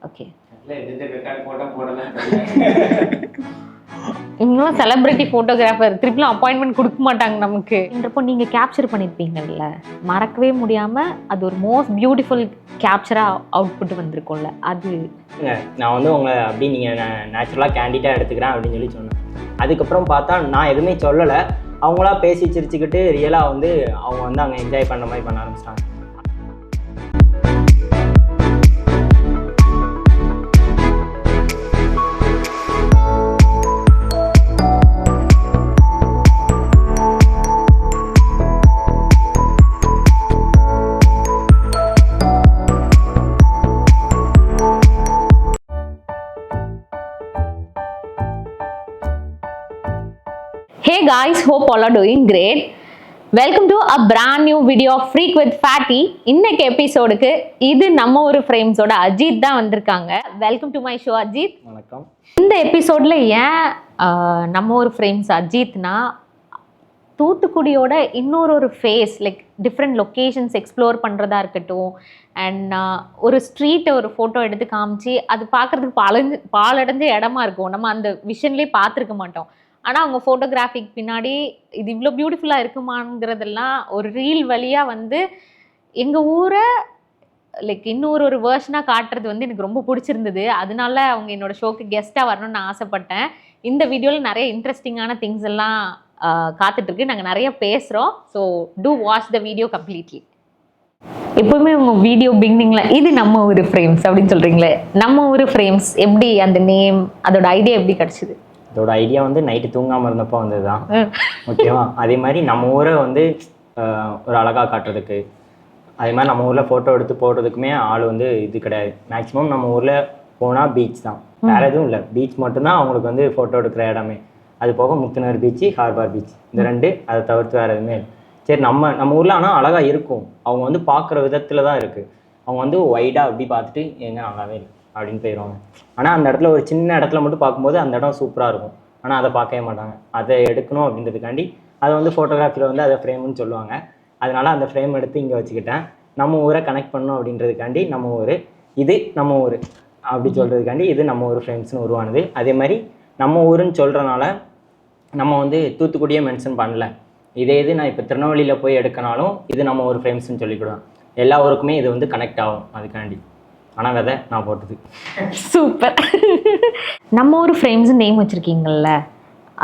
Okay. போடலாம். இவங்களும் celebrity photographer, திருப்பியும் அப்பாயின்மெண்ட் கொடுக்க மாட்டாங்க நமக்கு. இப்போ நீங்கள் கேப்சர் பண்ணியிருப்பீங்கல்ல, மறக்கவே முடியாமல் அது ஒரு மோஸ்ட் பியூட்டிஃபுல் கேப்சராக அவுட்புட் வந்திருக்கும்ல, அது நான் வந்து உங்களை அப்படி நீங்கள் நேச்சுரலாக கேண்டிடாக எடுத்துக்கிறேன் அப்படின்னு சொல்லி சொன்னேன். அதுக்கப்புறம் பார்த்தா நான் எதுவுமே சொல்லலை, அவங்களா பேசி சிரிச்சுக்கிட்டு ரியலாக வந்து அவங்க வந்து அங்கே என்ஜாய் பண்ண மாதிரி பண்ண ஆரம்பிச்சிட்டாங்க. Hey guys, hope all are doing great. Welcome to a brand new video of Freak with Fatty. இன்னைக்கு எபிசோடுக்கு இது நம்ம ஒரு ஃப்ரேம்ஸோட அஜித் தான் வந்திருக்காங்க. Welcome to my show Ajith. வணக்கம். இந்த எபிசோடில் ஏன் நம்ம ஒரு ஃப்ரேம்ஸ் அஜித்னா, தூத்துக்குடியோட இன்னொரு face, like different locations explore பண்ணுறதா இருக்கட்டும், அண்ட் ஒரு ஸ்ட்ரீட்டை ஒரு ஃபோட்டோ எடுத்து காமிச்சு அது பார்க்குறதுக்கு பாலடைஞ்ச இடமா இருக்கும். நம்ம அந்த விஷன்லேயே பார்த்துருக்க மாட்டோம். ஆனால் அவங்க ஃபோட்டோகிராஃபிக் பின்னாடி இது இவ்வளோ பியூட்டிஃபுல்லாக இருக்குமாங்கிறதெல்லாம் ஒரு ரீல் வழியாக வந்து எங்கள் ஊரை லைக் இன்னொரு வேர்ஷனாக காட்டுறது வந்து எனக்கு ரொம்ப பிடிச்சிருந்தது. அதனால அவங்க என்னோட ஷோக்கு கெஸ்ட்டாக வரணும்னு நான் ஆசைப்பட்டேன். இந்த வீடியோவில் நிறைய இன்ட்ரெஸ்டிங்கான திங்ஸ் எல்லாம் காத்துட்ருக்கு. நாங்கள் நிறைய பேசுகிறோம். So to watch the video completely. எப்போவுமே உங்கள் வீடியோ பிகினிங்கில் இது நம்ம ஒரு ஃப்ரேம்ஸ் அப்படின்னு சொல்கிறீங்களே, நம்ம ஒரு ஃப்ரேம்ஸ் எப்படி அந்த நேம், அதோட ஐடியா எப்படி கிடச்சிது? இதோட ஐடியா வந்து நைட்டு தூங்காமல் இருந்தப்போ வந்தது தான். ஓகேவா? அதே மாதிரி நம்ம ஊரை வந்து ஒரு அழகாக காட்டுறதுக்கு, அதே மாதிரி நம்ம ஊரில் ஃபோட்டோ எடுத்து போடுறதுக்குமே ஆள் வந்து இது கிடையாது. மேக்ஸிமம் நம்ம ஊரில் போனால் பீச் தான், வேறு எதுவும் இல்லை. பீச் மட்டும்தான் அவங்களுக்கு வந்து ஃபோட்டோ எடுக்கிற இடமே. அது போக முத்துநர் பீச்சு, ஹார்பர் பீச், இந்த ரெண்டு. அதை தவிர்த்து வேறு எதுவுமே இல்லை. சரி, நம்ம ஊரில் ஆனால் அழகாக இருக்கும். அவங்க வந்து பார்க்குற விதத்தில் தான் இருக்குது. அவங்க வந்து வைடாக அப்படி பார்த்துட்டு எங்கே நல்லாவே இல்லை அப்படின்னு போயிடுவாங்க. ஆனால் அந்த இடத்துல ஒரு சின்ன இடத்துல மட்டும் பார்க்கும்போது அந்த இடம் சூப்பராக இருக்கும். ஆனால் அதை பார்க்கவே மாட்டாங்க. அதை எடுக்கணும் அப்படின்றதுக்காண்டி அதை வந்து ஃபோட்டோகிராஃபியில் வந்து அதை ஃப்ரேம்னு சொல்லுவாங்க. அதனால் அந்த ஃப்ரேம் எடுத்து இங்கே வச்சுக்கிட்டேன். நம்ம ஊரை கனெக்ட் பண்ணணும் அப்படின்றதுக்காண்டி நம்ம ஊர், இது நம்ம ஊர் அப்படி சொல்கிறதுக்காண்டி இது நம்ம ஊர் ஃப்ரேம்ஸ்னு உருவானது. அதே மாதிரி நம்ம ஊருன்னு சொல்கிறனால நம்ம வந்து தூத்துக்குடியே மென்ஷன் பண்ணல. இது நான் இப்போ திருநெல்வேலியில் போய் எடுக்கனாலும் இது நம்ம ஊர் ஃப்ரேம்ஸ்னு சொல்லிக்கிடுவேன். எல்லா ஊருக்குமே இது வந்து கனெக்ட் ஆகும். அதுக்காண்டி ஆனால் விதை நான் போட்டது. சூப்பர். நம்ம ஊர் ஃப்ரேம்ஸ் நேம் வச்சுருக்கீங்கள்ல,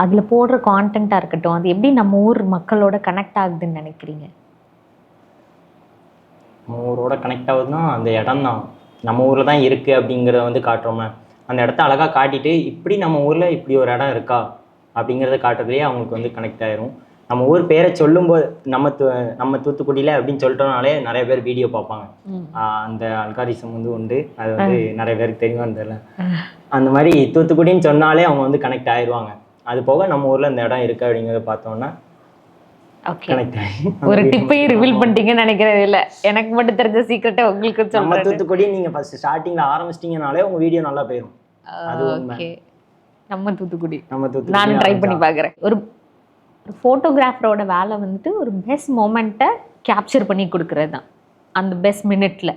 அதில் போடுற கான்டென்ட்டாக இருக்கட்டும், அது எப்படி நம்ம ஊர் மக்களோட கனெக்ட் ஆகுதுன்னு நினைக்கிறீங்க? நம்ம ஊரோட கனெக்ட் ஆகுதுன்னா அந்த இடம் தான், நம்ம ஊரில் தான் இருக்குது அப்படிங்கிறத வந்து காட்டுறோமே. அந்த இடத்த அழகாக காட்டிட்டு இப்படி நம்ம ஊரில் இப்படி ஒரு இடம் இருக்கா அப்படிங்கிறத காட்டுறதுலேயே அவங்களுக்கு வந்து கனெக்ட் ஆயிரும். நம்ம ஊர் பேரை சொல்லும்போது நம்ம தூத்துக்குடியில் அப்படின்னு சொல்லிட்டோம்னாலே நிறைய பேர் வீடியோ பார்ப்பாங்க. அந்த அல்காரிசம் வந்து உண்டு, அது வந்து நிறைய பேருக்கு தெரியுமான்னு தெரியல. அந்த மாதிரி தூத்துக்குடின்னு சொன்னாலே அவங்க வந்து கனெக்ட் ஆயிடுவாங்க. அது போக நம்ம ஊரில் இந்த இடம் இருக்குது அப்படிங்கிறத பார்த்தோன்னா கனெக்ட் ஆகி ஒரு டிப்பையும் ரிவீல் பண்ணிட்டீங்கன்னு நினைக்கிறது இல்லை. எனக்கு மட்டும் தெரிஞ்ச சீக்கிரட்டை உங்களுக்கு சொல்லுங்க. நம்ம தூத்துக்குடி நீங்கள் ஃபர்ஸ்ட் ஸ்டார்டிங்கில் ஆரம்பிச்சிட்டிங்கனாலே உங்கள் வீடியோ நல்லா போயிடும். அது ஓகே. நம்ம தூத்துக்குடி நான் ட்ரை பண்ணி பார்க்குறேன். ஒரு ஃபோட்டோகிராஃபரோட வேலை வந்துட்டு ஒரு பெஸ்ட் மொமெண்ட்டை கேப்சர் பண்ணி கொடுக்குறது தான், அந்த பெஸ்ட் மினிட்ல.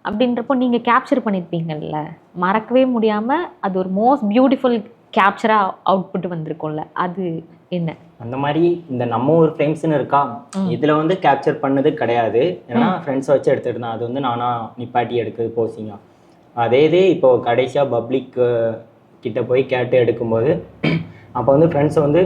அப்படின்றப்போ நீங்கள் கேப்சர் பண்ணியிருப்பீங்கல்ல, மறக்கவே முடியாமல் அது ஒரு மோஸ்ட் பியூட்டிஃபுல் கேப்சராக அவுட்புட் வந்திருக்கும்ல, அது என்ன? அந்த மாதிரி இந்த நம்ம ஒரு ஃப்ரெண்ட்ஸ்னு இருக்கா, இதில் வந்து கேப்சர் பண்ணது கிடையாது. ஏன்னா ஃப்ரெண்ட்ஸை வச்சு எடுத்துகிட்டு தான். அது வந்து நானாக நிப்பாட்டி எடுக்கிறது போசிங்க. அதே இது இப்போ கடைசியாக பப்ளிக் கிட்ட போய் கேட்டு எடுக்கும்போது அப்போ வந்து ஃப்ரெண்ட்ஸை வந்து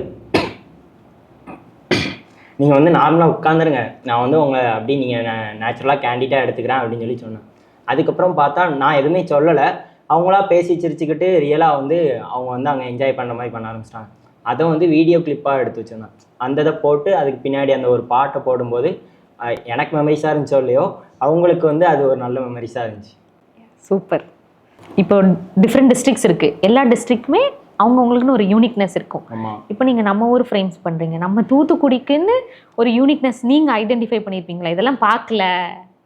நீங்கள் வந்து நார்மலாக உட்காந்துருங்க, நான் வந்து உங்களை அப்படி நீங்கள் நேச்சுரலாக கேண்டிடாக எடுத்துக்கிறேன் அப்படின்னு சொல்லி சொன்னேன். அதுக்கப்புறம் பார்த்தா நான் எதுவுமே சொல்லலை, அவங்களா பேசி சிரிச்சுக்கிட்டு ரியலாக வந்து அவங்க வந்து அங்கே என்ஜாய் பண்ணுற மாதிரி பண்ண ஆரம்பிச்சிட்டாங்க. அதை வந்து வீடியோ கிளிப்பாக எடுத்து வச்சுருந்தேன். அந்த இதை போட்டு அதுக்கு பின்னாடி அந்த ஒரு பாட்டை போடும்போது எனக்கு மெமரிஸாக இருந்துச்சோ இல்லையோ, அவங்களுக்கு வந்து அது ஒரு நல்ல மெமரிஸாக இருந்துச்சு. சூப்பர். இப்போ டிஃப்ரெண்ட் டிஸ்ட்ரிக்ஸ் இருக்குது, எல்லா டிஸ்ட்ரிக்ட்டுமே அவங்கவுங்களுக்குன்னு ஒரு யூனிக்னஸ் இருக்கும். இப்போ நீங்கள் நம்ம ஊர் ஃப்ரேம்ஸ் பண்ணுறீங்க, நம்ம தூத்துக்குடிக்குன்னு ஒரு யூனிக்னஸ் நீங்கள் ஐடென்டிஃபை பண்ணியிருப்பீங்களா? இதெல்லாம் பார்க்கல,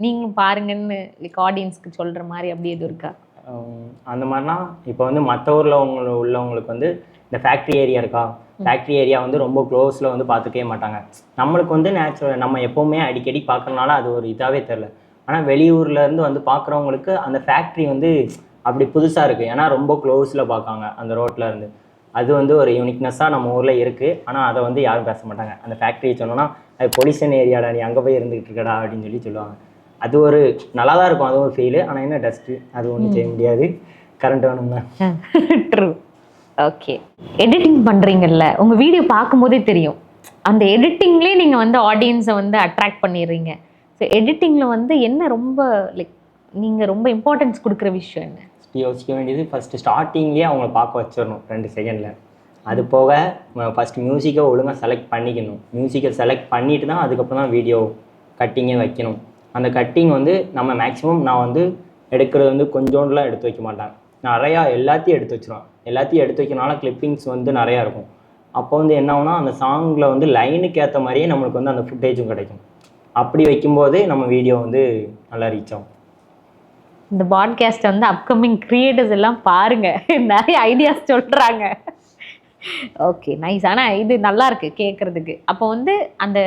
நீங்கள் பாருங்கன்னு லைக் ஆடியன்ஸ்க்கு சொல்கிற மாதிரி அப்படி எதுவும் இருக்கா? அந்த மாதிரினா இப்போ வந்து மற்ற ஊரில் உள்ளவங்களுக்கு வந்து இந்த ஃபேக்ட்ரி ஏரியா இருக்கா, ஃபேக்ட்ரி ஏரியா வந்து ரொம்ப க்ளோஸில் வந்து பார்த்துக்கவே மாட்டாங்க. நம்மளுக்கு வந்து நேச்சுரல் நம்ம எப்போவுமே அடிக்கடி பார்க்குறதுனால அது ஒரு இதாகவே தெரில. ஆனால் வெளியூர்லேருந்து வந்து பார்க்குறவங்களுக்கு அந்த ஃபேக்ட்ரி வந்து அப்படி புதுசாக இருக்குது. ஏன்னா ரொம்ப க்ளோஸில் பார்க்காங்க அந்த ரோட்டில் இருந்து. அது வந்து ஒரு யூனிக்னஸாக நம்ம ஊரில் இருக்குது. ஆனால் அதை வந்து யாரும் பேச மாட்டாங்க. அந்த ஃபேக்ட்ரி சொன்னோன்னா அது பொல்யூஷன் ஏரியாடா, நீ அங்கே போய் இருந்துகிட்டு இருக்கடா அப்படின்னு சொல்லி சொல்லுவாங்க. அது ஒரு நல்லா தான் இருக்கும், அது ஒரு ஃபீலு. ஆனால் என்ன டஸ்ட்டு, அது ஒன்றும் செய்ய முடியாது, கரண்ட் வேணும் தான். ட்ரூ. ஓகே, எடிட்டிங் பண்ணுறீங்கல்ல, உங்கள் வீடியோ பார்க்கும்போதே தெரியும் அந்த எடிட்டிங்லேயே நீங்கள் வந்து ஆடியன்ஸை வந்து அட்ராக்ட் பண்ணிடுறீங்க. ஸோ எடிட்டிங்கில் வந்து என்ன ரொம்ப லைக் நீங்கள் ரொம்ப இம்பார்ட்டன்ஸ் கொடுக்குற விஷயம் என்ன? யோசிக்க வேண்டியது ஃபஸ்ட்டு ஸ்டார்டிங்லேயே அவங்கள பார்க்க வச்சிடணும் 2 செகண்டில். அது போக ஃபஸ்ட்டு மியூசிக்கை ஒழுங்காக செலக்ட் பண்ணிக்கணும். மியூசிக்கை செலக்ட் பண்ணிட்டு தான் அதுக்கப்புறம் தான் வீடியோ கட்டிங்கே வைக்கணும். அந்த கட்டிங் வந்து நம்ம மேக்ஸிமம் நான் வந்து எடுக்கிறது வந்து கொஞ்சோண்டுலாம் எடுத்து வைக்க மாட்டேன். நிறையா எல்லாத்தையும் எடுத்து வச்சிருவேன். எல்லாத்தையும் எடுத்து வைக்கனால கிளிப்பிங்ஸ் வந்து நிறையா இருக்கும். அப்போ வந்து என்ன ஆகுனா அந்த சாங்கில் வந்து லைனுக்கு ஏற்ற மாதிரியே நம்மளுக்கு வந்து அந்த ஃபுட்டேஜும் கிடைக்கும். அப்படி வைக்கும்போது நம்ம வீடியோ வந்து நல்லா ரீச் ஆகும். இந்த பாட்காஸ்ட்டை வந்து அப்கமிங் கிரியேட்டர்ஸ் எல்லாம் பாருங்கள், நிறைய ஐடியாஸ் சொல்கிறாங்க. Okay, nice. ஆனால் இது நல்லா இருக்கு கேட்குறதுக்கு. அப்போ வந்து அந்த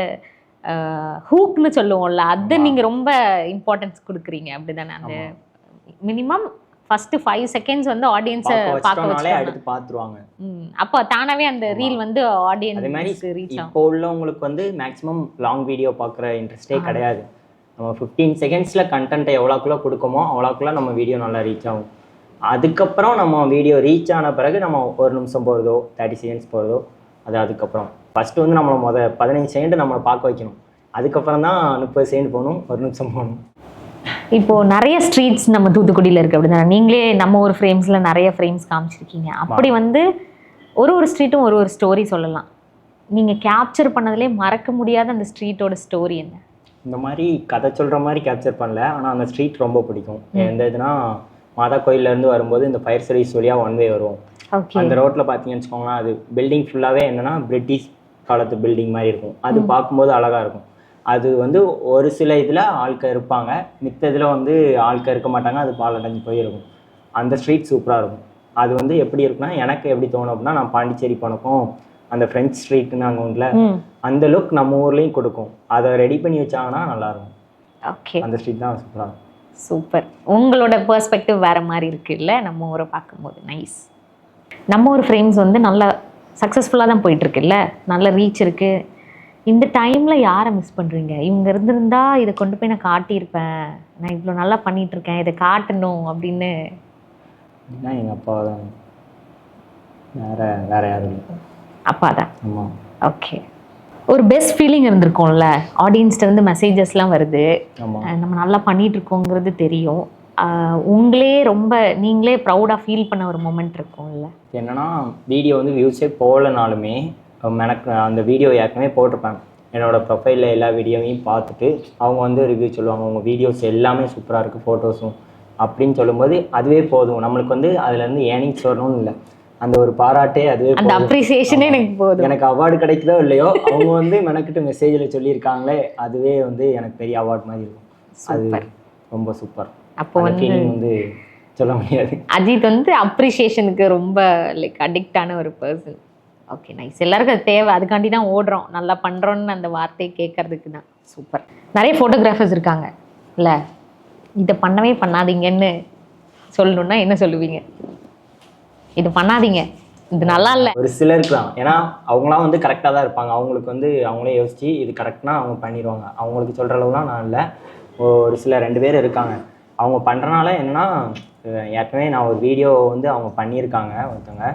ஹூக்னு சொல்லுவோம்ல, அதை நீங்கள் ரொம்ப இம்பார்ட்டன்ஸ் கொடுக்குறீங்க அப்படி தானே? அந்த மினிமம் ஃபர்ஸ்ட் 5 செகண்ட்ஸ் வந்து ஆடியன்ஸை பார்க்க வச்சாலே அடுத்து பார்த்துருவாங்க. அப்போ தானாகவே அந்த ரீல் வந்து ஆடியன்ஸ் ரீச் ஆகும். இப்போ உள்ளவங்களுக்கு வந்து மேக்ஸிமம் லாங் வீடியோ பார்க்குற இன்ட்ரெஸ்டே கிடையாது. நம்ம 15 செகண்ட்ஸில் கண்டென்ட்டை எவ்வளோக்குள்ள கொடுக்கமோ அவ்வளோக்குள்ள நம்ம வீடியோ நல்லா ரீச் ஆகும். அதுக்கப்புறம் நம்ம வீடியோ ரீச் ஆன பிறகு நம்ம 1 நிமிஷம் போகிறதோ 30 செகண்ட்ஸ் போகிறதோ அது அதுக்கப்புறம். ஃபஸ்ட்டு வந்து நம்மளை 15 செகண்ட் நம்மளை பார்க்க வைக்கணும். அதுக்கப்புறம் தான் 30 செகண்ட் போகணும், 1 நிமிஷம் போகணும். இப்போது நிறைய ஸ்ட்ரீட்ஸ் நம்ம தூத்துக்குடியில் இருக்குது அப்படி தானே? நீங்களே நம்ம ஒரு ஃப்ரேம்ஸில் நிறைய ஃப்ரேம்ஸ் காமிச்சிருக்கீங்க. அப்படி வந்து ஒரு ஸ்ட்ரீட்டும் ஒரு ஸ்டோரி சொல்லலாம். நீங்கள் கேப்சர் பண்ணதுலேயே மறக்க முடியாத அந்த ஸ்ட்ரீட்டோட ஸ்டோரி என்ன? இந்த மாதிரி கதை சொல்கிற மாதிரி கேப்சர் பண்ணல, ஆனால் அந்த ஸ்ட்ரீட் ரொம்ப பிடிக்கும். எந்த இதுனா மாதா கோயிலேருந்து வரும்போது இந்த ஃபயர் சர்வீஸ் வழியாக 1 வே வருவோம். அந்த ரோட்டில் பார்த்தீங்கன்னு வச்சுக்கோங்களேன், அது பில்டிங் ஃபுல்லாகவே என்னென்னா பிரிட்டிஷ் காலத்து பில்டிங் மாதிரி இருக்கும். அது பார்க்கும்போது அழகாக இருக்கும். அது வந்து ஒரு சில இதில் ஆட்கள் இருப்பாங்க, மித்த இதில் வந்து ஆட்கள் இருக்க மாட்டாங்க, அது பாலடைஞ்சு போயிருக்கும். அந்த ஸ்ட்ரீட் சூப்பராக இருக்கும். அது வந்து எப்படி இருக்குன்னா, எனக்கு எப்படி தோணும் அப்படின்னா, நான் பாண்டிச்சேரி போனக்கும் அந்த ஃப்ரெஞ்ச் ஸ்ட்ரீட்னு அங்கே உள்ள அந்த லுக் நம்ம ஊர்லேயும் கொடுக்கும். அதை ரெடி பண்ணி வச்சாங்கன்னா நல்லாயிருக்கும். ஓகே, அந்த ஸ்ட்ரீட் தான் சூப்பராக இருக்கும். சூப்பர். உங்களோட பெர்ஸ்பெக்டிவ் வேறு மாதிரி இருக்குல்ல நம்ம ஊரை பார்க்கும்போது. நைஸ். நம்ம ஊர் ஃப்ரேம்ஸ் வந்து நல்லா சக்ஸஸ்ஃபுல்லாக தான் போயிட்டுருக்குல்ல, நல்ல ரீச் இருக்குது. இந்த டைமில் யாரை மிஸ் பண்ணுறீங்க? இவங்க இருந்திருந்தா இதை கொண்டு போய் நான் காட்டியிருப்பேன், நான் இவ்வளோ நல்லா பண்ணிகிட்ருக்கேன், இதை காட்டணும் அப்படின்னு. எங்கள் அப்பா தான், வேறு யாரும் இல்லை. அப்பா தான். ஆமாம். ஓகே. ஒரு பெஸ்ட் ஃபீலிங் இருந்திருக்கும்ல, ஆடியன்ஸ்ட்டு வந்து மெசேஜஸ்லாம் வருது, நம்ம நல்லா பண்ணிகிட்ருக்கோங்கிறது தெரியும். நீங்களே ப்ரௌடாக ஃபீல் பண்ண ஒரு மொமெண்ட் இருக்கும்ல? என்னென்னா வீடியோ வந்து வியூஸே போகலனாலுமே எனக்கு அந்த வீடியோ ஏற்கனவே போட்டிருப்பாங்க. என்னோடய ப்ரொஃபைலில் எல்லா வீடியோவையும் பார்த்துட்டு அவங்க வந்து ரிவ்யூ சொல்லுவாங்க, உங்கள் வீடியோஸ் எல்லாமே சூப்பராக இருக்குது, ஃபோட்டோஸும் அப்படின்னு சொல்லும்போது அதுவே போதும். நம்மளுக்கு வந்து அதுலேருந்து ஏர்னிங்ஸ் வரணும்னு இல்லை, அந்த ஒரு பாராட்டே அதுவே, அந்த அப்ரிசியேஷனே எனக்கு போதும். எனக்கு அவார்டு கிடைக்குதோ இல்லையோ, அவங்க வந்து மெனக்கிட்டு மெசேஜில் சொல்லியிருக்காங்களே, அதுவே வந்து எனக்கு பெரிய அவார்டு மாதிரி இருக்கும். அது ரொம்ப சூப்பர். அப்போ வந்து சொல்ல முடியாது. அஜித் வந்து அப்ரிசியேஷனுக்கு ரொம்ப லைக் அடிக்டான ஒரு பர்சன். Okay, nice. எல்லாருக்கும் அது தேவை, அதுக்காண்டி தான் ஓடுறோம், நல்லா பண்ணுறோன்னு அந்த வார்த்தையை கேட்கறதுக்கு தான். சூப்பர். நிறைய ஃபோட்டோகிராஃபர்ஸ் இருக்காங்க இல்லை, இதை பண்ணவே பண்ணாதீங்கன்னு சொல்லணுன்னா என்ன சொல்லுவீங்க? இது பண்ணாதீங்க, இது நல்லா இல்லை. ஒரு சிலருக்கு தான், ஏன்னா அவங்களாம் வந்து கரெக்டாக தான் இருப்பாங்க. அவங்களுக்கு வந்து அவங்களே யோசிச்சு இது கரெக்ட்னா அவங்க பண்ணிடுவாங்க. அவங்களுக்கு சொல்கிற அளவுலாம் நான் இல்லை. ஒரு சில 2 பேர் இருக்காங்க, அவங்க பண்ணுறனால என்னென்னா, ஏற்கனவே நான் ஒரு வீடியோ வந்து அவங்க பண்ணியிருக்காங்க. ஒருத்தவங்க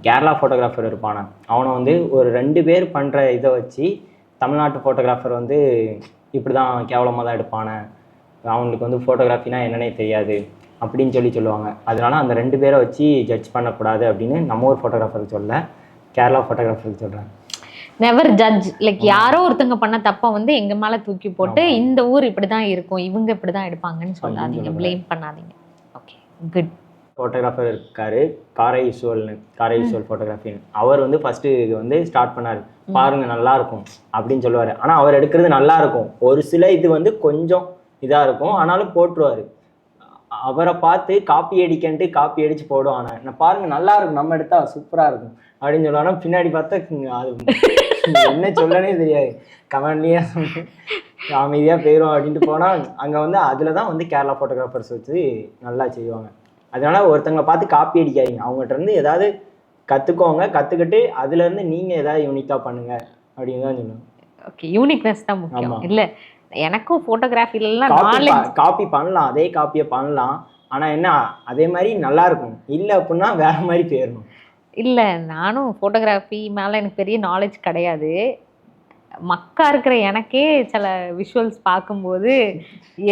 கேரளா ஃபோட்டோகிராஃபர் இருப்பானே, அவனை வந்து ஒரு 2 பேர் பண்ணுற இதை வச்சு தமிழ்நாட்டு ஃபோட்டோகிராஃபர் வந்து இப்படி தான் கேவலமாக தான் எடுப்பானே, அவங்களுக்கு வந்து ஃபோட்டோகிராஃபினா என்னன்னே தெரியாது அப்படின்னு சொல்லுவாங்க. அதனால அந்த 2 பேரை வச்சு ஜட்ஜ் பண்ணக்கூடாது அப்படின்னு நம்ம ஒரு ஃபோட்டோகிராஃபருக்கு சொல்ல, கேரளா ஃபோட்டோகிராஃபருக்கு சொல்கிறேன். Never judge. லைக் யாரோ ஒருத்தங்க பண்ண தப்பை வந்து எங்க மேலே தூக்கி போட்டு இந்த ஊர் இப்படி தான் இருக்கும், இவங்க இப்படி தான் எடுப்பாங்கன்னு சொல்லாதீங்க, ப்ளேம் பண்ணாதீங்க. Okay, good. ஃபோட்டோகிராஃபர் இருக்காரு, காரை யூஸ்வல் ஃபோட்டோகிராஃபின்னு. அவர் வந்து ஃபஸ்ட்டு இது வந்து ஸ்டார்ட் பண்ணார், பாருங்க நல்லா இருக்கும் அப்படின்னு சொல்லுவார். ஆனால் அவர் எடுக்கிறது நல்லா இருக்கும், ஒரு சில இது வந்து கொஞ்சம் இதாக இருக்கும், ஆனாலும் போட்டுருவார். அவரை பார்த்து காப்பி அடிச்சு போடுவான். நான் பாருங்க நல்லா இருக்கும், நம்ம எடுத்தா சூப்பராக இருக்கும் அப்படின்னு சொல்லுவானா, பின்னாடி பார்த்தா அது என்ன சொல்லனே தெரியாது, கமெண்ட்லேயே அமைதியாக போயிடும் அப்படின்ட்டு போனால், அங்கே வந்து அதில் தான் வந்து கேரளா ஃபோட்டோகிராஃபர்ஸ் வச்சு நல்லா செய்வாங்க. அதனால ஒருத்தங்களை பார்த்து காப்பி அடிக்காதீங்க. அவங்ககிட்ட இருந்து ஏதாவது கற்றுக்கோங்க, கற்றுக்கிட்டு அதுலேருந்து நீங்கள் ஏதாவது யூனிக்காக பண்ணுங்க அப்படின்னு தான் சொல்லுவேன். ஓகே, யூனிக்னஸ் தான் முக்கியம். இல்லை எனக்கும் ஃபோட்டோகிராஃபிலலாம் காப்பி பண்ணலாம், அதே காப்பியை பண்ணலாம். ஆனால் என்ன அதே மாதிரி நல்லா இருக்கும். இல்லை அப்படின்னா வேற மாதிரி போயிடணும். இல்லை நானும் ஃபோட்டோகிராஃபி மேலே எனக்கு பெரிய நாலேஜ் கிடையாது. மக்கா இருக்கிற எனக்கே சில விஷுவல்ஸ் பார்க்கும்போது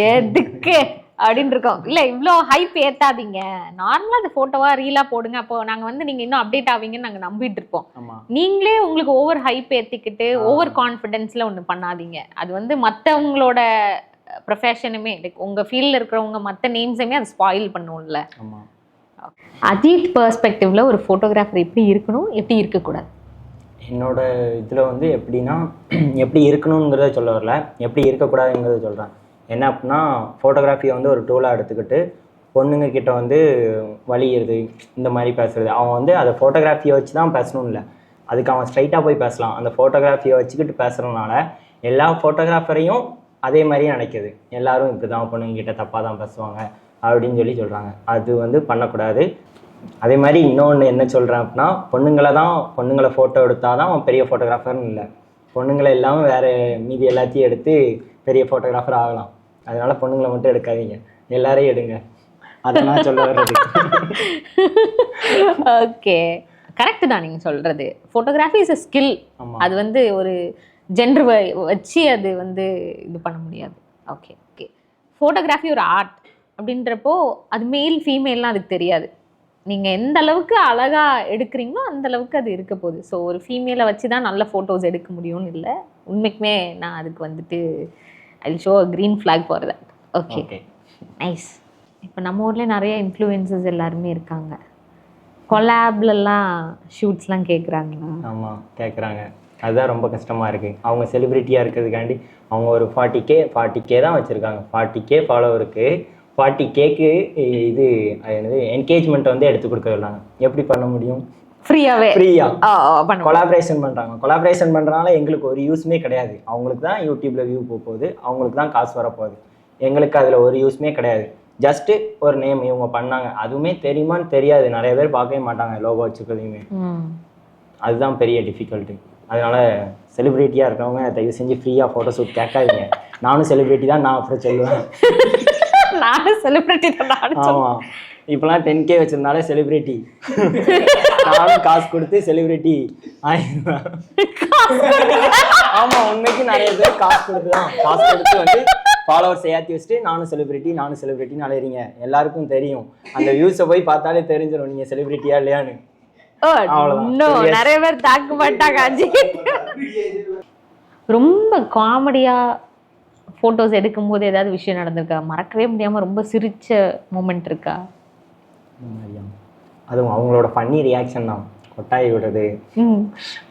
எதுக்கு அப்படின்னு இருக்கோம். இல்லை இவ்வளோ ஹைப் ஏற்றாதீங்க, நார்மலாக அந்த ஃபோட்டோவாக ரீலாக போடுங்க. அப்போ நாங்கள் வந்து நீங்கள் இன்னும் அப்டேட் ஆவீங்கன்னு நாங்கள் நம்பிட்டு இருப்போம். நீங்களே உங்களுக்கு ஓவர் ஹைப் ஏற்றிக்கிட்டு ஓவர் கான்ஃபிடென்ஸில் ஒன்று பண்ணாதீங்க. அது வந்து மற்றவங்களோட ப்ரொஃபஷனுமே லைக் உங்கள் ஃபீல்டில் இருக்கிறவங்க மற்ற நேம்ஸுமே அது ஸ்பாயில் பண்ணும்ல. அஜித் பெர்ஸ்பெக்டிவ்ல ஒரு ஃபோட்டோகிராஃபர் எப்படி இருக்கணும், எப்படி இருக்கக்கூடாது? என்னோட இதில் வந்து எப்படின்னா, எப்படி இருக்கணுங்கிறத சொல்ல வரல, எப்படி இருக்கக்கூடாதுங்கிறத சொல்கிறேன். என்ன அப்படின்னா, ஃபோட்டோகிராஃபியை வந்து ஒரு டூலாக எடுத்துக்கிட்டு பொண்ணுங்க கிட்ட வந்து வலியுறது இந்த மாதிரி பேசுறது. அவன் வந்து அதை ஃபோட்டோகிராஃபியை வச்சு தான் பேசணும் இல்லை, அதுக்கு அவன் ஸ்ட்ரைட்டாக போய் பேசலாம். அந்த ஃபோட்டோகிராஃபியை வச்சுக்கிட்டு பேசுகிறதுனால எல்லா ஃபோட்டோகிராஃபரையும் அதே மாதிரியே நினைக்கிது. எல்லாரும் இப்படி தான் பொண்ணுங்கிட்ட தப்பாக தான் பேசுவாங்க அப்படின்னு சொல்கிறாங்க. அது வந்து பண்ணக்கூடாது. அதே மாதிரி இன்னொன்று என்ன சொல்கிறேன் அப்படின்னா, பொண்ணுங்களை ஃபோட்டோ எடுத்தால் தான் அவன் பெரிய ஃபோட்டோகிராஃபர்னு இல்லை, பொண்ணுங்களை இல்லாமல் வேறு மீதி எல்லாத்தையும் எடுத்து பெரிய ஃபோட்டோகிராஃபர் ஆகலாம். அதனால பொண்ணுங்களை மட்டும் எடுக்காதீங்க, எல்லாரையும் எடுங்க. அதை நான் சொல்ல வர்றது. ஓகே, கரெக்டு தான் நீங்கள் சொல்கிறது. Photography is a skill. அது வந்து ஒரு ஜெண்டர் வச்சு அது வந்து இது பண்ண முடியாது. ஓகே ஓகே, ஃபோட்டோகிராஃபி ஒரு ஆர்ட் அப்படின்றப்போ அது மேல் ஃபீமேல்லாம் அதுக்கு தெரியாது. நீங்கள் எந்த அளவுக்கு அழகாக எடுக்கிறீங்களோ அந்த அளவுக்கு அது இருக்க போகுது. ஸோ ஒரு ஃபீமேலை வச்சு தான் நல்ல ஃபோட்டோஸ் எடுக்க முடியும்னு இல்லை. உண்மைக்குமே நான் அதுக்கு வந்துட்டு I show green flag for that. Okay nice. இப்போ நம்ம ஊரில் நிறைய இன்ஃப்ளூயன்சஸ் எல்லாருமே இருக்காங்க. கொலாப்லலாம் ஷூட்ஸ்லாம் கேட்குறாங்களா? ஆமாம் கேட்குறாங்க. அதுதான் ரொம்ப கஷ்டமாக இருக்குது. அவங்க செலிப்ரிட்டியாக இருக்கிறதுக்காண்டி அவங்க ஒரு 40K தான் வச்சுருக்காங்க. 40K ஃபாலோவருக்கு 40Kக்கு இது என்னது என்கேஜ்மெண்ட் வந்து எடுத்து கொடுக்க சொல்கிறாங்க. எப்படி பண்ண முடியும்? ஃப்ரீயாக கொலாபரேஷன் பண்ணுறாங்க. கொலாபரேஷன் பண்ணுறதுனால எங்களுக்கு ஒரு யூஸுமே கிடையாது. அவங்களுக்கு தான் யூடியூப்பில் வியூ போகுது, அவங்களுக்கு தான் காசு வரப்போகுது. எங்களுக்கு அதில் ஒரு யூஸுமே கிடையாது. ஜஸ்ட்டு ஒரு நேம் இவங்க பண்ணாங்க, அதுவுமே தெரியுமான்னு தெரியாது. நிறைய பேர் பார்க்கவே மாட்டாங்க லோகோ வச்சுக்கிறதையுமே. அதுதான் பெரிய டிஃபிகல்ட்டு. அதனால செலிப்ரிட்டியாக இருக்கிறவங்க தயவு செஞ்சு ஃப்ரீயாக ஃபோட்டோ ஷூட் கேட்காதீங்க. நானும் செலிப்ரிட்டி தான், நான் அப்புறம் சொல்லுவேன். நானும் செலிப்ரிட்டி தான். ஆமாம், இப்போலாம் 10K வச்சிருந்தாலே செலிப்ரிட்டி. நானும் காசு கொடுத்து செலிப்ரிட்டி ஆயிடுவேன். ஆமாம், உண்மைக்கு நிறைய பேர் காசு கொடுத்து வந்து ஃபாலோவர்ஸ் ஏற்றி வச்சுட்டு நானும் செலிப்ரிட்டின்னு அலையிறீங்க. எல்லாருக்கும் தெரியும். அந்த வியூஸை போய் பார்த்தாலே தெரிஞ்சிடும் நீங்கள் செலிப்ரிட்டியா இல்லையான்னு. நிறைய பேர் தாக்க மாட்டாங்க. ரொம்ப காமெடியா போட்டோஸ் எடுக்கும் போது ஏதாவது விஷயம் நடந்திருக்கா? மறக்கவே முடியாம ரொம்ப சிரிச்ச மூமெண்ட் இருக்கா? அதுவும் அவங்களோட ஃபன்னி ரியாக்ஷன் தான், கொட்டாய் விடுறது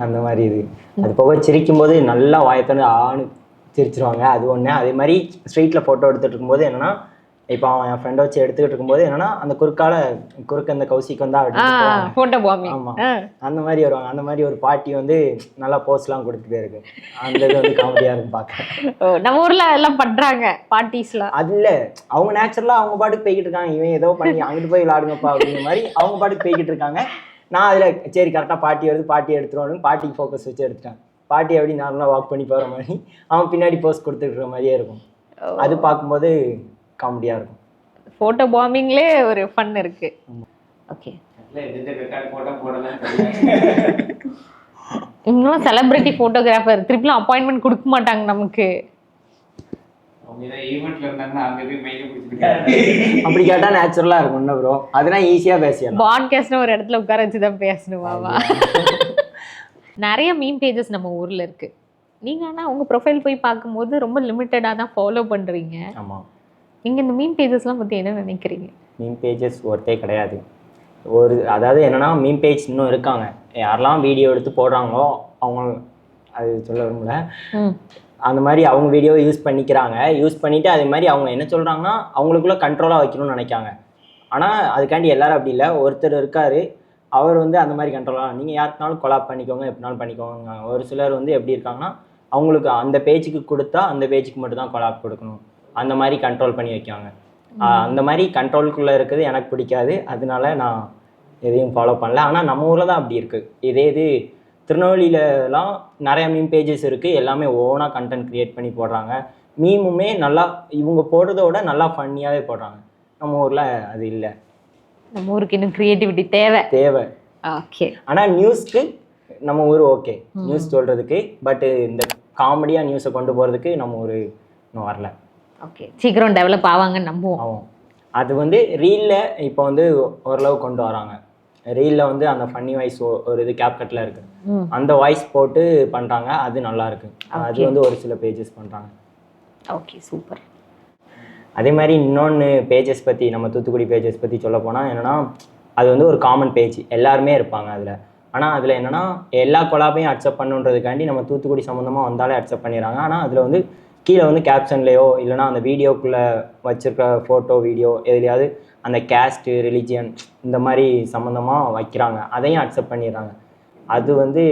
அந்த மாதிரி. இது அது போக சிரிக்கும் போது நல்லா வாயத்தோடு ஆணு சிரிச்சிருவாங்க, அது ஒன்று. அதே மாதிரி ஸ்ட்ரீட்டில் ஃபோட்டோ எடுத்துகிட்டு இருக்கும்போது என்னென்னா, இப்போ அவன் என் ஃப்ரெண்டை வச்சு எடுத்துக்கிட்டு இருக்கும்போது என்னென்னா, அந்த குறுக்க அந்த கௌசிக்கு வந்தா ஃபோட்டோ பாமி. ஆமாம், அந்த மாதிரி வருவாங்க. அந்த மாதிரி ஒரு பாட்டி வந்து நல்லா போஸ்ட்லாம் கொடுத்துட்டே இருக்கு. அந்த இது வந்து காமெடியாக இருக்கும் பார்க்க. நம்ம ஊரில் எல்லாம் பண்ணுறாங்க பாட்டிஸ்லாம். அது இல்லை, அவங்க நேச்சுரலாக அவங்க பாட்டுக்கு போய்கிட்டு இருக்காங்க. இவன் ஏதோ பண்ணி அங்கிட்டு போய் விளாடுங்கப்பா அப்படிங்கிற மாதிரி அவங்க பாட்டுக்கு போய்கிட்டு இருக்காங்க. நான் அதில் சரி கரெக்டாக பாட்டி வருது, பாட்டி எடுத்துருவானு பாட்டிக்கு ஃபோக்கஸ் வச்சு எடுத்துட்டேன். பாட்டி அப்படி நார்மலாக வாக் பண்ணி போகிற மாதிரி அவன் பின்னாடி போஸ்ட் கொடுத்துட்டு மாதிரியே இருக்கும். அது பார்க்கும்போது காமெடியாக இருக்கும். ஃபோட்டோ பாம்பிங்லேயே ஒரு ஃபன் இருக்கு. ஓகே, இவங்களும் செலிபிரிட்டி ஃபோட்டோகிராஃபர் திருப்பிலாம் அப்பாயின்மெண்ட் கொடுக்க மாட்டாங்க நமக்கு. அப்படி கேட்டால் நேச்சுரலாக இருக்கும். என்ன ப்ரோ, அதெல்லாம் ஈஸியாக பேசிடலாம். பாட்காஸ்ட்னு ஒரு இடத்துல உட்கார வச்சு தான் பேசணுமாவா? நிறைய மீம் பேஜஸ் நம்ம ஊரில் இருக்குது. நீங்கள் ஆனால் உங்கள் ப்ரொஃபைல் போய் பார்க்கும்போது ரொம்ப லிமிட்டடாக தான் ஃபாலோ பண்ணுறீங்க. ஆமாம், நீங்கள் இந்த மீம் பேஜஸ்லாம் பற்றி என்ன நினைக்கிறீங்க? மீம் பேஜஸ் ஒருத்தே கிடையாது. அதாவது என்னென்னா, மீம் பேஜ் இன்னும் இருக்காங்க. யாரெல்லாம் வீடியோ எடுத்து போடுறாங்களோ அவங்க, அது சொல்ல விரும்பல, அந்த மாதிரி அவங்க வீடியோவை யூஸ் பண்ணிவிட்டு அதே மாதிரி அவங்க என்ன சொல்கிறாங்கன்னா அவங்களுக்குள்ள கண்ட்ரோலாக வைக்கணும்னு நினைக்காங்க. ஆனால் அதுக்காண்டி எல்லாரும் அப்படி இல்லை. ஒருத்தர் இருக்கார், அவர் வந்து அந்த மாதிரி கண்ட்ரோலாக நீங்கள் யாருக்குனாலும் கொலாப் பண்ணிக்கோங்க, எப்படினாலும் பண்ணிக்கோங்க. ஒரு சிலர் வந்து எப்படி இருக்காங்கன்னா, அவங்களுக்கு அந்த பேஜுக்கு கொடுத்தா அந்த பேஜுக்கு மட்டும் தான் கொலாப் கொடுக்கணும், அந்த மாதிரி கண்ட்ரோல் பண்ணி வைக்காங்க. அந்த மாதிரி கண்ட்ரோலுக்குள்ளே இருக்குது எனக்கு பிடிக்காது. அதனால நான் எதையும் ஃபாலோ பண்ணல. ஆனால் நம்ம ஊரில் தான் அப்படி இருக்குது. இது திருநெல்வேலியிலலாம் நிறையா மீம் பேஜஸ் இருக்குது. எல்லாமே ஓனாக கண்டென்ட் க்ரியேட் பண்ணி போடுறாங்க. மீமுமே நல்லா இவங்க போடுறத விட நல்லா ஃபன்னியாகவே போடுறாங்க. நம்ம ஊரில் அது இல்லை. நம்ம ஊருக்கு இன்னும் க்ரியேட்டிவிட்டி தேவை. ஓகே. ஆனால் நியூஸ்க்கு நம்ம ஊர் ஓகே, நியூஸ் சொல்கிறதுக்கு. பட்டு இந்த காமெடியாக நியூஸை கொண்டு போகிறதுக்கு நம்ம ஊர் இன்னும் வரல. ஓகே, சீக்கிரம் டெவலப் ஆவாங்கன்னு நம்புவோம். ஆகும். அது வந்து ரீலில் இப்போ வந்து ஓரளவு கொண்டு வராங்க. ரீலில் வந்து அந்த ஃபன்னி வாய்ஸ் ஒரு இது கேப்கட்டில் இருக்குது, அந்த வாய்ஸ் போட்டு பண்ணுறாங்க. அது நல்லா இருக்கு. அது வந்து ஒரு சில பேஜஸ் பண்ணுறாங்க. Okay, super. அதே மாதிரி இன்னொன்று பேஜஸ் பற்றி, நம்ம தூத்துக்குடி பேஜஸ் பற்றி சொல்ல போனால் என்னென்னா, அது வந்து ஒரு காமன் பேஜ், எல்லாருமே இருப்பாங்க அதில். ஆனால் அதில் என்னென்னா எல்லா கொலாபையும் அக்செப்ட் பண்ணுன்றதுக்காண்டி நம்ம தூத்துக்குடி சம்மந்தமாக வந்தாலே அக்செப்ட் பண்ணிடுறாங்க. ஆனால் அதில் வந்து கீழே வந்து கேப்ஷன்லேயோ இல்லைனா அந்த வீடியோக்குள்ளே வச்சுருக்க ஃபோட்டோ வீடியோ எதுலையாவது அந்த கேஸ்ட்டு ரிலிஜியன் இந்த மாதிரி சம்மந்தமாக வைக்கிறாங்க, அதையும் அக்செப்ட் பண்ணிடுறாங்க. அது வந்து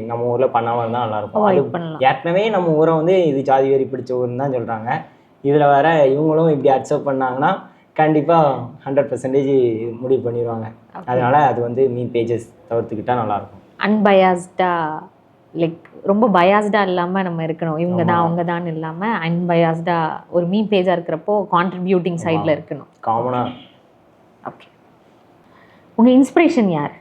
நம்ம ஊரில் பண்ணாமல் இருந்தால் நல்லாயிருக்கும். அது ஏற்கனவே நம்ம ஊரை வந்து இது ஜாதி வெறி பிடிச்ச ஊர்னு தான் சொல்கிறாங்க. இதில் வேற இவங்களும் இப்படி அக்செப்ட் பண்ணாங்கன்னா கண்டிப்பாக 100% முடிவு பண்ணிடுவாங்க. அதனால் அது வந்து மீம் பேஜஸ் தவிர்த்துக்கிட்டால் நல்லாயிருக்கும். அன்பயாஸ்டாக, லைக் ரொம்ப பயாஸ்டாக இல்லாமல் நம்ம இருக்கணும். இவங்க தான் அவங்க தான் இல்லாமல் அன்பயாஸ்டாக ஒரு மீம் பேஜாக இருக்கிறப்போ கான்ட்ரிபியூட்டிங் சைடில் இருக்கணும். காமனாக. ஓகே, உங்கள் இன்ஸ்பிரேஷன் யார்?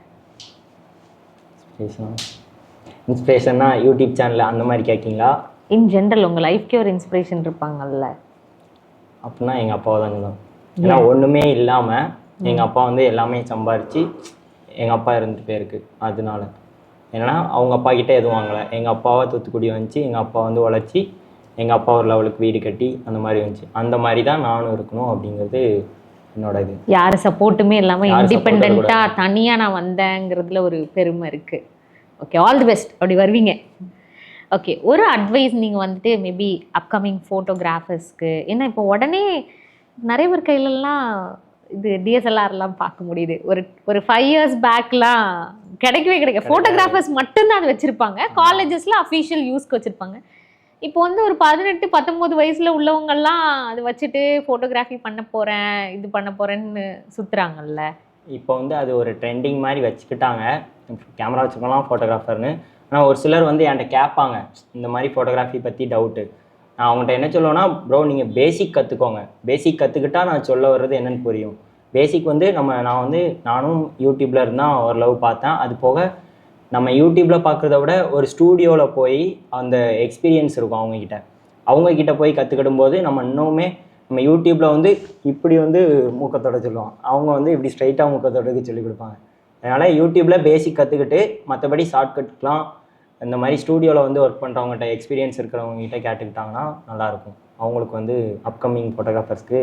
இன்ஸ்பிரேஷன்னா யூடியூப் சேனல் அந்த மாதிரி கேட்கிங்களா? இன் ஜென்ரல் உங்கள் லைஃப்க்கே ஒரு இன்ஸ்பிரேஷன் இருப்பாங்கல்ல? அப்படின்னா எங்கள் அப்பாவை தான் சொல்லுவேன். ஏன்னா ஒன்றுமே இல்லாமல் எங்கள் அப்பா வந்து எல்லாமே சம்பாரித்து எங்கள் அப்பா இருந்துட்டு போயிருக்கு. அதனால என்னென்னா அவங்க அப்பா கிட்டே எதுவும் வாங்கலை. எங்கள் அப்பாவை தூத்துக்குடி வந்துச்சு, எங்கள் அப்பா வந்து உழைச்சி எங்கள் அப்பா ஒரு லெவலுக்கு வீடு கட்டி அந்த மாதிரி வந்துச்சு. அந்த மாதிரி தான் நானும் இருக்கணும் அப்படிங்கிறது என்னோட இது. யார் சப்போர்ட்டுமே இல்லாமல் இண்டிபெண்ட்டாக தனியாக நான் வந்தேங்கிறதுல ஒரு பெருமை இருக்குது. Okay, all the best. அப்படி வருவீங்க. ஓகே, ஒரு அட்வைஸ் நீங்கள் வந்துட்டு மேபி அப்கமிங் ஃபோட்டோகிராஃபர்ஸ்க்கு, ஏன்னா இப்போ உடனே நிறைய பேர் கையிலலாம் இது டிஎஸ்எல்ஆர்லாம் பார்க்க முடியுது. ஒரு 5 years பேக்லாம் கிடைக்கவே ஃபோட்டோகிராஃபர்ஸ் மட்டும்தான் அது வச்சுருப்பாங்க. காலேஜஸில் அஃபீஷியல் யூஸ்க்கு வச்சுருப்பாங்க. இப்போ வந்து ஒரு 18-19 வயசில் உள்ளவங்கெல்லாம் அதை வச்சுட்டு ஃபோட்டோகிராஃபி பண்ண போகிறேன், இது பண்ண போகிறேன்னு சுற்றுறாங்கல்ல. இப்போ வந்து அது ஒரு ட்ரெண்டிங் மாதிரி வச்சுக்கிட்டாங்க, கேமரா வச்சுக்கலாம் ஃபோட்டோகிராஃபர்னு. ஆனால் ஒரு சிலர் வந்து என்கிட்ட கேட்பாங்க இந்த மாதிரி ஃபோட்டோகிராஃபி பற்றி டவுட்டு. நான் அவங்கள்ட்ட என்ன சொல்லுவேன்னா, ப்ரோ நீங்கள் பேசிக் கற்றுக்கோங்க. பேசிக் கற்றுக்கிட்டா நான் சொல்ல வர்றது என்னென்னு புரியும். பேசிக் வந்து நானும் யூடியூப்பில் இருந்தால் ஓரளவு பார்த்தேன். அது போக நம்ம யூடியூப்பில் பார்க்குறத விட ஒரு ஸ்டூடியோவில் போய் அந்த எக்ஸ்பீரியன்ஸ் இருக்கும் அவங்கக்கிட்ட போய் கற்றுக்கிடும் போது நம்ம யூடியூப்பில் வந்து இப்படி வந்து மூக்கத்தோட சொல்லுவோம், அவங்க வந்து இப்படி ஸ்ட்ரைட்டாக மூக்கத்தோடக்கு சொல்லிக் கொடுப்பாங்க. அதனால் யூடியூப்பில் பேசிக் கற்றுக்கிட்டு மற்றபடி ஷார்ட்கட்லாம் இந்த மாதிரி ஸ்டூடியோவில் வந்து ஒர்க் பண்ணுறவங்ககிட்ட எக்ஸ்பீரியன்ஸ் இருக்கிறவங்ககிட்ட கேட்டுக்கிட்டாங்கன்னா நல்லாயிருக்கும். அவங்களுக்கு வந்து அப்கமிங் ஃபோட்டோகிராஃபர்ஸ்க்கு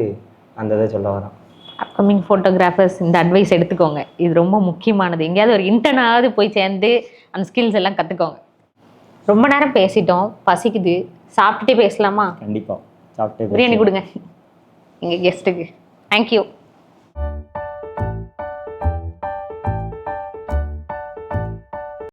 அந்த இதை சொல்ல வரேன். அப்கமிங் ஃபோட்டோகிராஃபர்ஸ் இந்த அட்வைஸ் எடுத்துக்கோங்க, இது ரொம்ப முக்கியமானது. எங்கேயாவது ஒரு இன்டர்னாவது போய் சேர்ந்து அந்த ஸ்கில்ஸ் எல்லாம் கற்றுக்கோங்க. ரொம்ப நேரம் பேசிட்டோம், பசிக்குது, சாப்பிட்டுட்டே பேசலாமா? கண்டிப்பாக சாப்பிட்டு பிரியாணி கொடுங்க எங்கள் கெஸ்ட்டுக்கு. தேங்க்யூ.